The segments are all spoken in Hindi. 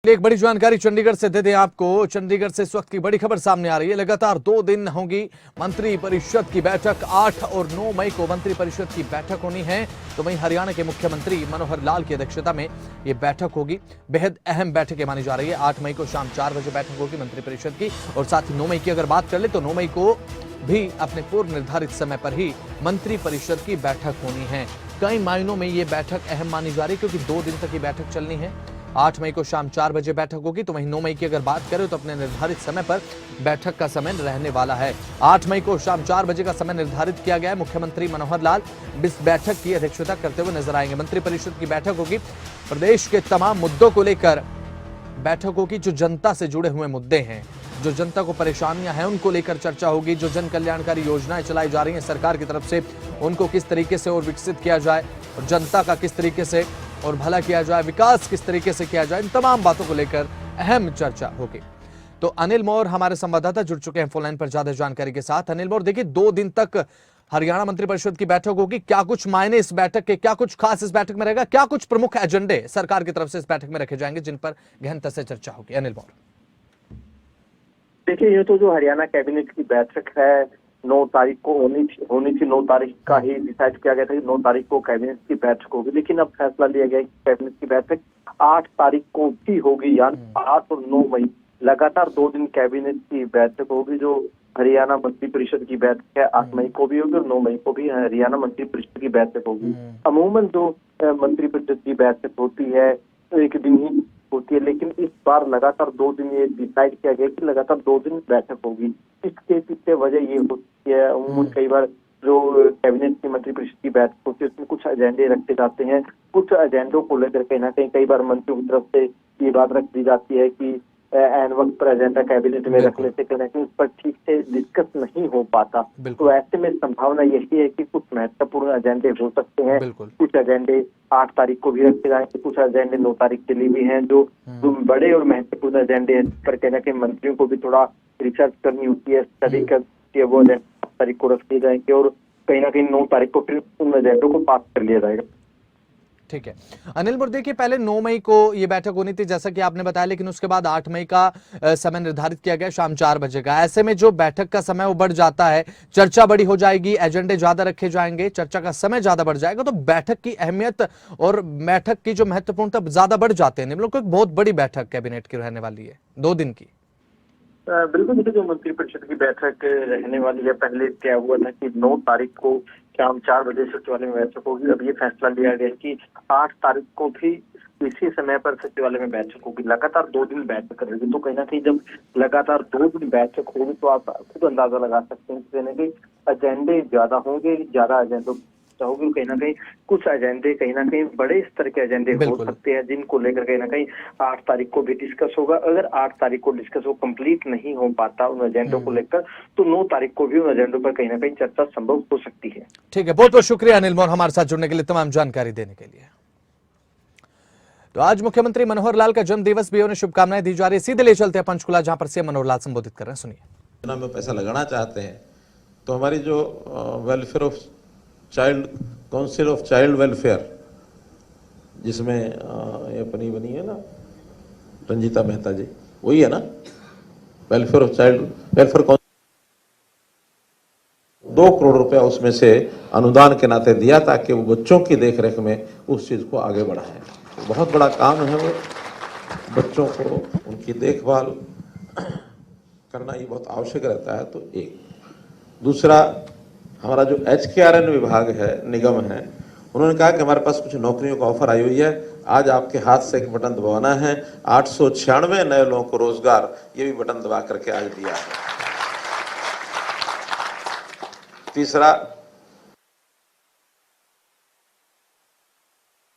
एक बड़ी जानकारी चंडीगढ़ से दे दें आपको। चंडीगढ़ से इस वक्त की बड़ी खबर सामने आ रही है। लगातार 2 दिन होगी मंत्री परिषद की बैठक। 8 और 9 मई को मंत्री परिषद की बैठक होनी है। तो वहीं हरियाणा के मुख्यमंत्री मनोहर लाल की अध्यक्षता में ये बैठक होगी। बेहद अहम बैठक मानी जा रही है। 8 मई को शाम 4 बजे बैठक होगी मंत्री परिषद की। और साथ ही 9 मई की अगर बात कर ले तो 9 मई को भी अपने पूर्व निर्धारित समय पर ही मंत्री परिषद की बैठक होनी है। कई मायनों में ये बैठक अहम मानी जा रही है क्योंकि 2 दिन तक ये बैठक चलनी है। 8 मई को शाम 4 बजे बैठक होगी। तो वहीं 9 मई की अगर बात करें तो अपने निर्धारित समय पर बैठक का समय रहने वाला है। 8 मई को शाम 4 बजे का समय निर्धारित किया गया है। मुख्यमंत्री मनोहर लाल इस बैठक की अध्यक्षता करते हुए नजर आएंगे। मंत्री परिषद की बैठक होगी। प्रदेश के तमाम मुद्दों को लेकर बैठक होगी। जो जनता से जुड़े हुए मुद्दे हैं, जो जनता को परेशानियां हैं, उनको लेकर चर्चा होगी। जो जन कल्याणकारी योजनाएं चलाई जा रही हैं सरकार की तरफ से, उनको किस तरीके से और विकसित किया जाए और जनता का किस तरीके से और भला किया जाए, विकास किस तरीके से किया जाए, इन तमाम बातों को लेकर अहम चर्चा होगी। तो अनिल मौर्य हमारे संवाददाता जुड़ चुके हैं फोन लाइन पर ज्यादा जानकारी के साथ। अनिल मौर्य, देखिए 2 दिन तक हरियाणा मंत्रिपरिषद की बैठक होगी। क्या कुछ मायने इस बैठक के, क्या कुछ खास इस बैठक में रहेगा, क्या कुछ प्रमुख एजेंडे सरकार की तरफ से इस बैठक में रखे जाएंगे जिन पर गहनता से चर्चा होगी? अनिल मौर्य, देखिए, ये तो जो हरियाणा कैबिनेट की बैठक है 9 तारीख को होनी थी। 9 तारीख का ही डिसाइड किया गया था कि 9 तारीख को कैबिनेट की बैठक होगी, लेकिन अब फैसला लिया गया कि कैबिनेट की बैठक 8 तारीख को भी होगी। यानी 8 और 9 मई लगातार 2 दिन कैबिनेट की बैठक होगी। जो हरियाणा मंत्री परिषद की बैठक है 8 मई को भी होगी और 9 मई को भी हरियाणा मंत्री परिषद की बैठक होगी। अमूमन जो मंत्री परिषद की बैठक होती है तो एक दिन ही होती है, लेकिन इस बार लगातार 2 दिन ये डिसाइड किया गया कि लगातार 2 दिन बैठक होगी। इसके पीछे वजह ये होती है, अमूमन कई बार जो कैबिनेट की मंत्री परिषद की बैठक होती है उसमें कुछ एजेंडे रखे जाते हैं। कुछ एजेंडों को लेकर कहीं ना कहीं कई बार मंत्रियों की तरफ से ये बात रख दी जाती है कि एन वक्त पर एजेंडा कैबिनेट में रखने से कहीं ना कहीं उस पर ठीक से डिस्कस नहीं हो पाता। तो ऐसे में संभावना यही है कि कुछ महत्वपूर्ण एजेंडे हो सकते हैं। कुछ एजेंडे 8 तारीख को भी रखे जाएंगे, कुछ एजेंडे 9 तारीख के लिए भी हैं। जो बड़े और महत्वपूर्ण एजेंडे हैं पर कहीं ना कहीं मंत्रियों को भी थोड़ा रिसर्च करनी होती है, स्टडी करती है, वो एजेंडे 8 तारीख को रख दिए जाएंगे और कहीं ना कहीं 9 तारीख को फिर उन एजेंडों को पास कर लिया जाएगा। ठीक है अनिल मौर्य, देखिए पहले 9 मई को ये बैठक होनी थी जैसा कि आपने बताया, लेकिन उसके बाद 8 मई का समय निर्धारित किया गया शाम 4 बजे का। ऐसे में जो बैठक का समय वो बढ़ जाता है, चर्चा बड़ी हो जाएगी, एजेंडे ज्यादा रखे जाएंगे, चर्चा का समय ज्यादा बढ़ जाएगा, तो बैठक की अहमियत और बैठक की जो महत्वपूर्णता ज्यादा बढ़ जाते हैं। निम्न को एक बहुत बड़ी बैठक कैबिनेट की रहने वाली है 2 दिन की। बिल्कुल, जो मंत्रिपरिषद की बैठक रहने वाली है, पहले क्या हुआ था कि 9 तारीख को शाम 4 बजे सचिवालय में बैठक होगी। अब ये फैसला लिया गया कि 8 तारीख को भी इसी समय पर सचिवालय में बैठक होगी। लगातार 2 दिन बैठक रहेगी। तो कहीं ना कहीं जब लगातार 2 दिन बैठक होगी तो आप खुद अंदाजा लगा सकते हैं कि कहीं ना कहीं एजेंडे ज्यादा होंगे, ज्यादा एजेंडों होगी। कहीं ना कहीं कुछ एजेंडे कहीं ना कहीं बड़े स्तर के एजेंडे हो सकते हैं जिनको लेकर कहीं ना कहीं 8 तारीख को भी डिस्कस होगा। अगर 8 तारीख को डिस्कस वो कंप्लीट नहीं हो पाता उन एजेंडों को लेकर, तो 9 तारीख को भी उन एजेंडों पर कहीं ना कहीं चर्चा संभव हो सकती है। ठीक है, बहुत बहुत शुक्रिया अनिल मौर्य हमारे साथ जुड़ने के लिए, तमाम जानकारी देने के लिए। तो आज मुख्यमंत्री मनोहर लाल का जन्म दिवस भी, उन्हें शुभकामनाएं दी जा रही है। सीधे ले चलते हैं पंचकुला, जहां पर सीएम मनोहर लाल संबोधित कर रहे हैं। सुनिए। में पैसा लगाना चाहते हैं तो हमारी जो welfare of child council of child welfare, जिसमें ये अपनी बनी है ना रंजीता मेहता जी, वही है ना welfare of child welfare council, 2 crore रुपया उसमें से अनुदान के नाते दिया ताकि वो बच्चों की देखरेख में उस चीज को आगे बढ़ाएं। बहुत बड़ा काम है वो, बच्चों को उनकी देखभाल करना ये बहुत आवश्यक रहता है। तो एक दूसरा, हमारा जो HKRN विभाग है, निगम है, उन्होंने कहा कि हमारे पास कुछ नौकरियों का ऑफर आई हुई है, आज आपके हाथ से एक बटन दबाना है, 896 नए लोगों को रोजगार, ये भी बटन दबा करके आज दिया है। तीसरा,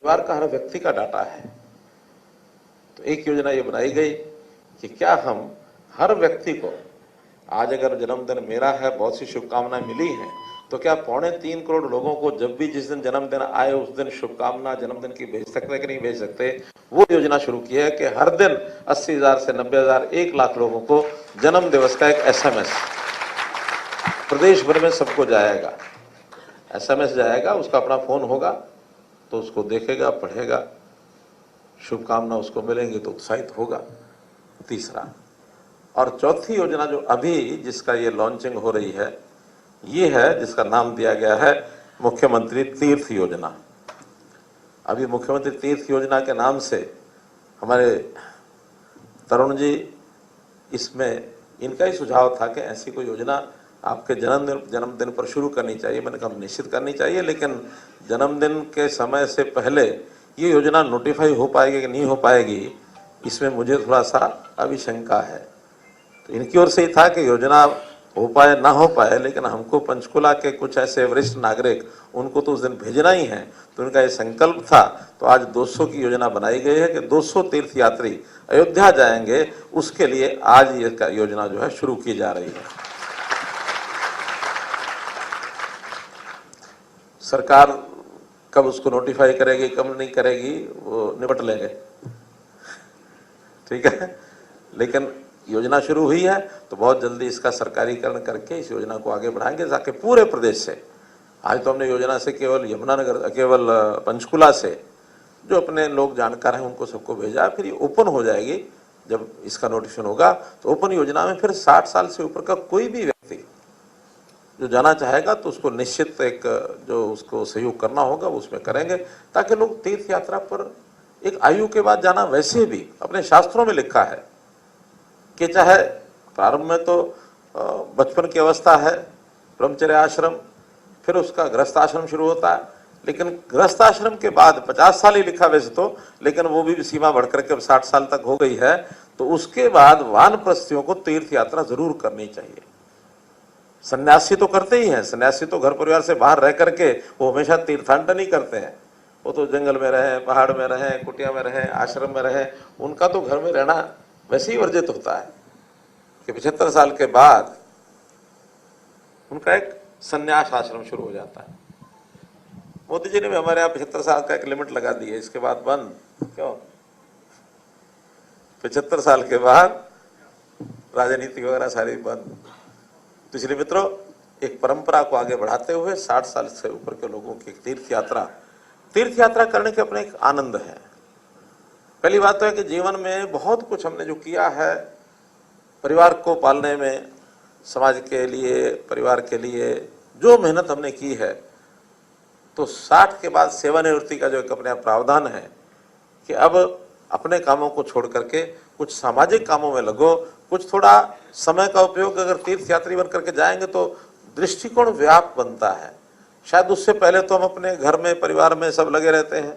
परिवार का हर व्यक्ति का डाटा है, तो एक योजना ये बनाई गई कि क्या हम हर व्यक्ति को, आज अगर जन्मदिन मेरा है, बहुत सी शुभकामनाएं मिली हैं, तो क्या 3.25 करोड़ लोगों को जब भी जिस दिन जन्मदिन आए उस दिन शुभकामना जन्मदिन की भेज सकते हैं कि नहीं भेज सकते? वो योजना शुरू की है कि हर दिन 80,000 से 90,000 1 लाख लोगों को जन्म दिवस का एक SMS प्रदेश भर में सबको जाएगा। SMS जाएगा, उसका अपना फोन होगा तो उसको देखेगा, पढ़ेगा, शुभकामना उसको मिलेंगी तो उत्साहित होगा। तीसरा और चौथी योजना जो अभी जिसका ये लॉन्चिंग हो रही है, ये है जिसका नाम दिया गया है मुख्यमंत्री तीर्थ योजना। अभी मुख्यमंत्री तीर्थ योजना के नाम से हमारे तरुण जी, इसमें इनका ही सुझाव था कि ऐसी कोई योजना आपके जन्मदिन पर शुरू करनी चाहिए। मैंने कहा निश्चित करनी चाहिए, लेकिन जन्मदिन के समय से पहले ये योजना नोटिफाई हो पाएगी कि नहीं हो पाएगी, इसमें मुझे थोड़ा सा अभी शंका है। तो इनकी ओर से ही था कि योजना हो पाए ना हो पाए, लेकिन हमको पंचकुला के कुछ ऐसे वरिष्ठ नागरिक, उनको तो उस दिन भेजना ही है, तो उनका ये संकल्प था। तो आज 200 की योजना बनाई गई है कि 200 तीर्थयात्री अयोध्या जाएंगे, उसके लिए आज ये योजना जो है शुरू की जा रही है। सरकार कब उसको नोटिफाई करेगी, कब नहीं करेगी, वो निपट लेंगे, ठीक है। लेकिन योजना शुरू हुई है तो बहुत जल्दी इसका सरकारीकरण करके इस योजना को आगे बढ़ाएंगे, ताकि पूरे प्रदेश से, आज तो हमने योजना से केवल यमुनानगर, केवल पंचकुला से जो अपने लोग जानकार हैं उनको सबको भेजा, फिर ये ओपन हो जाएगी। जब इसका नोटिफिकेशन होगा तो ओपन योजना में फिर 60 साल से ऊपर का कोई भी व्यक्ति जो जाना चाहेगा तो उसको निश्चित एक जो उसको सहयोग करना होगा वो उसमें करेंगे, ताकि लोग तीर्थ यात्रा पर एक आयु के बाद जाना, वैसे भी अपने शास्त्रों में लिखा है कि चाहे प्रारंभ में तो बचपन की अवस्था है ब्रह्मचर्य आश्रम, फिर उसका गृहस्थ आश्रम शुरू होता है, लेकिन गृहस्थ आश्रम के बाद 50 साल ही लिखा वैसे तो, लेकिन वो भी सीमा बढ़कर के अब 60 साल तक हो गई है। तो उसके बाद वानप्रस्थियों को तीर्थ यात्रा जरूर करनी चाहिए। सन्यासी तो करते ही हैं, सन्यासी तो घर परिवार से बाहर रह करके वो हमेशा तीर्थाटन ही करते हैं। वो तो जंगल में रहे, पहाड़ में रहे, कुटिया में रहे, आश्रम में रहे, उनका तो घर में रहना वैसे ही वर्जित होता है कि 75 साल के बाद उनका एक संन्यास आश्रम शुरू हो जाता है। मोदी जी ने भी हमारे यहाँ 75 साल का एक लिमिट लगा दी है, इसके बाद बंद। क्यों? 75 साल के बाद राजनीति वगैरह सारी बंद। तो इसलिए मित्रों, एक परंपरा को आगे बढ़ाते हुए 60 साल से ऊपर के लोगों की तीर्थ यात्रा करने के अपने एक आनंद है। पहली बात तो है कि जीवन में बहुत कुछ हमने जो किया है परिवार को पालने में, समाज के लिए, परिवार के लिए जो मेहनत हमने की है, तो 60 के बाद सेवानिवृत्ति का जो एक अपने प्रावधान है कि अब अपने कामों को छोड़ करके कुछ सामाजिक कामों में लगो, कुछ थोड़ा समय का उपयोग अगर तीर्थयात्री बन करके जाएंगे तो दृष्टिकोण व्यापक बनता है। शायद उससे पहले तो हम अपने घर में, परिवार में सब लगे रहते हैं,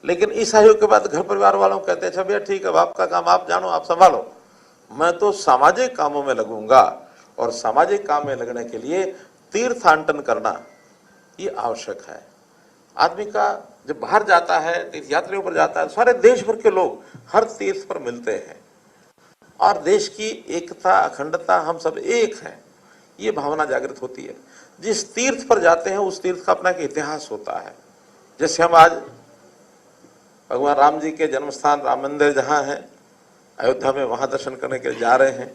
लेकिन इस आयु के बाद घर परिवार वालों कहते हैं अच्छा भैया ठीक है, आपका काम आप जानो, आप संभालो, मैं तो सामाजिक कामों में लगूंगा। और सामाजिक काम में लगने के लिए तीर्थाटन करना ये आवश्यक है। आदमी का जब बाहर जाता है, तीर्थयात्रियों पर जाता है, सारे देश भर के लोग हर तीर्थ पर मिलते हैं और देश की एकता, अखंडता, हम सब एक हैं, ये भावना जागृत होती है। जिस तीर्थ पर जाते हैं उस तीर्थ का अपना एक इतिहास होता है। जैसे हम आज भगवान राम जी के जन्म स्थान राम मंदिर जहाँ है अयोध्या में, वहां दर्शन करने के लिए जा रहे हैं,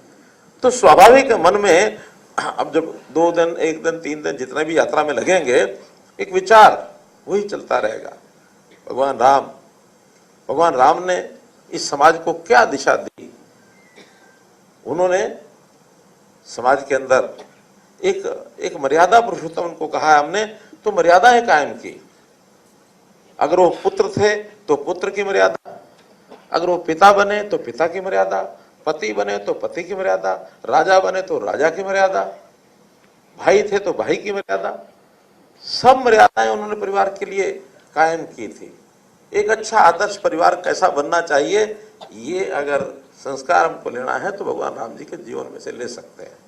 तो स्वाभाविक मन में अब जब 2 दिन, 1 दिन, 3 दिन जितने भी यात्रा में लगेंगे, एक विचार वही चलता रहेगा। भगवान राम ने इस समाज को क्या दिशा दी? उन्होंने समाज के अंदर एक मर्यादा पुरुषोत्तम उनको कहा है हमने, तो मर्यादाएं कायम की। अगर वो पुत्र थे तो पुत्र की मर्यादा, अगर वो पिता बने तो पिता की मर्यादा, पति बने तो पति की मर्यादा, राजा बने तो राजा की मर्यादा, भाई थे तो भाई की मर्यादा, सब मर्यादाएं उन्होंने परिवार के लिए कायम की थी। एक अच्छा आदर्श परिवार कैसा बनना चाहिए, ये अगर संस्कार हमको लेना है तो भगवान राम जी के जीवन में से ले सकते हैं।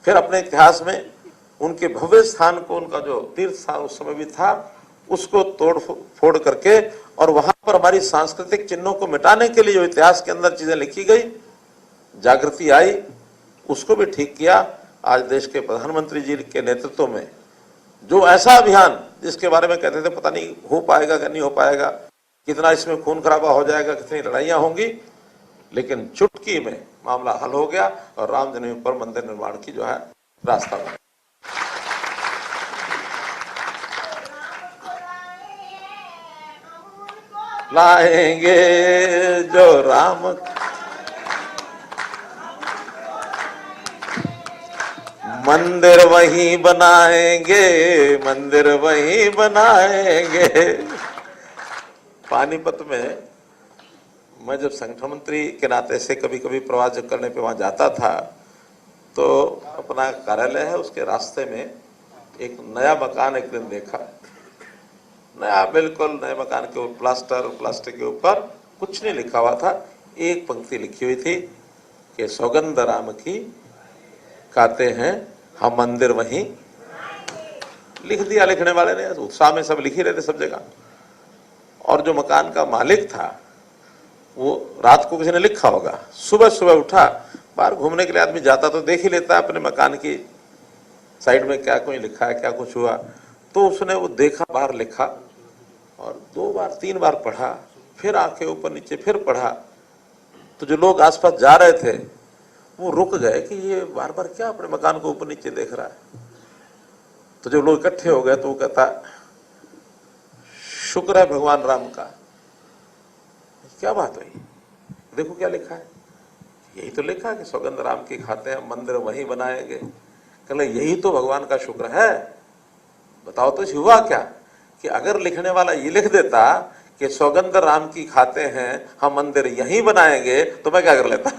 फिर अपने इतिहास में उनके भव्य स्थान को, उनका जो तीर्थ स्थान उस समय भी था, उसको तोड़ फोड़ करके और वहां पर हमारी सांस्कृतिक चिन्हों को मिटाने के लिए जो इतिहास के अंदर चीजें लिखी गई, जागृति आई, उसको भी ठीक किया। आज देश के प्रधानमंत्री जी के नेतृत्व में जो ऐसा अभियान, जिसके बारे में कहते थे पता नहीं हो पाएगा कि नहीं हो पाएगा, कितना इसमें खून खराबा हो जाएगा, कितनी लड़ाइयां होंगी, लेकिन चुटकी में मामला हल हो गया और राम जन्मभूमि पर मंदिर निर्माण की जो है रास्ता बना। लाएंगे जो राम, मंदिर वहीं बनाएंगे, मंदिर वहीं बनाएंगे। पानीपत में मैं जब संगठन मंत्री के नाते से कभी कभी प्रवास करने पे वहां जाता था, तो अपना कार्यालय है उसके रास्ते में एक नया मकान एक दिन देखा। नया, बिल्कुल नए मकान के ऊपर प्लास्टिक के ऊपर कुछ नहीं लिखा हुआ था। एक पंक्ति लिखी हुई थी कि सौगंध राम की खाते हैं हम मंदिर वहीं। लिख दिया लिखने वाले ने, उत्साह में सब लिख ही रहे थे सब जगह। और जो मकान का मालिक था वो रात को किसी ने लिखा होगा, सुबह सुबह उठा, बाहर घूमने के लिए आदमी जाता तो देख ही लेता है अपने मकान की साइड में क्या कोई लिखा है, क्या कुछ हुआ। तो उसने वो देखा, बाहर लिखा और 2 बार 3 बार पढ़ा, फिर आके ऊपर नीचे फिर पढ़ा। तो जो लोग आसपास जा रहे थे वो रुक गए कि ये बार बार क्या अपने मकान को ऊपर नीचे देख रहा है। तो जब लोग इकट्ठे हो गए तो वो कहता शुक्र है भगवान राम का। क्या बात हुई, देखो क्या लिखा है। यही तो लिखा है कि सौगंध राम की खाते हैं मंदिर वहीं बनाएंगे। कहले यही तो भगवान का शुक्र है। बताओ तो हुआ क्या कि अगर लिखने वाला ये लिख देता कि सौगंध राम की खाते हैं हम मंदिर यहीं बनाएंगे, तो मैं क्या कर लेता।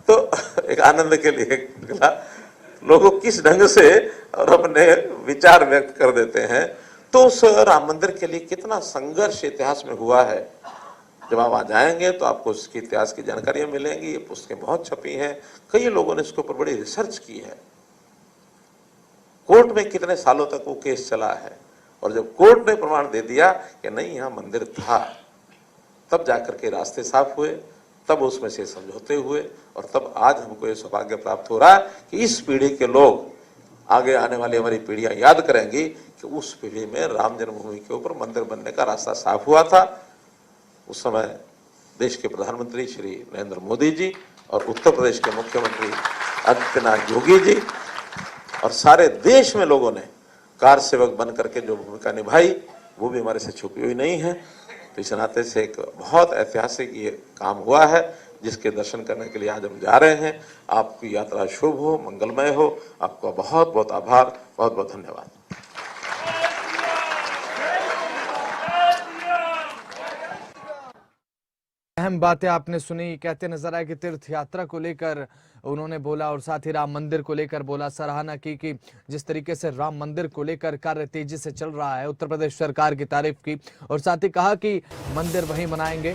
तो एक आनंद के लिए निकला, लोगों किस ढंग से और अपने विचार व्यक्त कर देते हैं। तो उस राम मंदिर के लिए कितना संघर्ष इतिहास में हुआ है। जब आप वहां जाएंगे तो आपको उसके इतिहास की जानकारियां मिलेंगी। ये पुस्तकें बहुत छपी हैं, कई लोगों ने इसके ऊपर बड़ी रिसर्च की है। कोर्ट में कितने सालों तक वो केस चला है, और जब कोर्ट ने प्रमाण दे दिया कि नहीं यहाँ मंदिर था, तब जाकर के रास्ते साफ हुए, तब उसमें से समझौते हुए, और तब आज हमको ये सौभाग्य प्राप्त हो रहा है कि इस पीढ़ी के लोग, आगे आने वाली हमारी पीढ़ियां याद करेंगी कि उस पीढ़ी में राम जन्मभूमि के ऊपर मंदिर बनने का रास्ता साफ हुआ था। उस समय देश के प्रधानमंत्री श्री नरेंद्र मोदी जी और उत्तर प्रदेश के मुख्यमंत्री आदित्यनाथ योगी जी और सारे देश में लोगों ने कार सेवक बन करके जो भूमिका निभाई, वो भी हमारे से छुपी हुई नहीं है। तो इस नाते से एक बहुत ऐतिहासिक ये काम हुआ है, जिसके दर्शन करने के लिए आज हम जा रहे हैं। आपकी यात्रा शुभ हो, मंगलमय हो। आपका बहुत बहुत आभार, बहुत बहुत धन्यवाद। अहम बातें आपने सुनी। कहते नजर आए कि तीर्थ यात्रा को लेकर उन्होंने बोला और साथ ही राम मंदिर को लेकर बोला। सराहना की कि जिस तरीके से राम मंदिर को लेकर कार्य तेजी से चल रहा है, उत्तर प्रदेश सरकार की तारीफ की, और साथ ही कहा कि मंदिर वहीं बनाएंगे,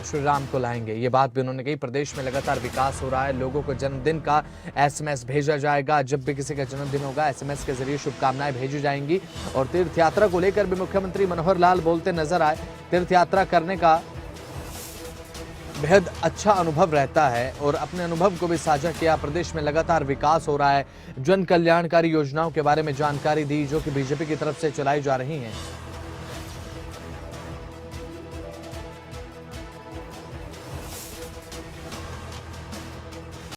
श्री राम को लाएंगे। ये बात भी उन्होंने कही। प्रदेश में लगातार विकास हो रहा है, लोगों को जन्मदिन का SMS भेजा जाएगा। जब भी किसी का जन्मदिन होगा SMS के जरिए शुभकामनाएं भेजी जाएंगी। और तीर्थ यात्रा को लेकर भी मुख्यमंत्री मनोहर लाल बोलते नजर आए। तीर्थ यात्रा करने का बेहद अच्छा अनुभव रहता है और अपने अनुभव को भी साझा किया। प्रदेश में लगातार विकास हो रहा है, जन कल्याणकारी योजनाओं के बारे में जानकारी दी जो कि बीजेपी की तरफ से चलाई जा रही हैं।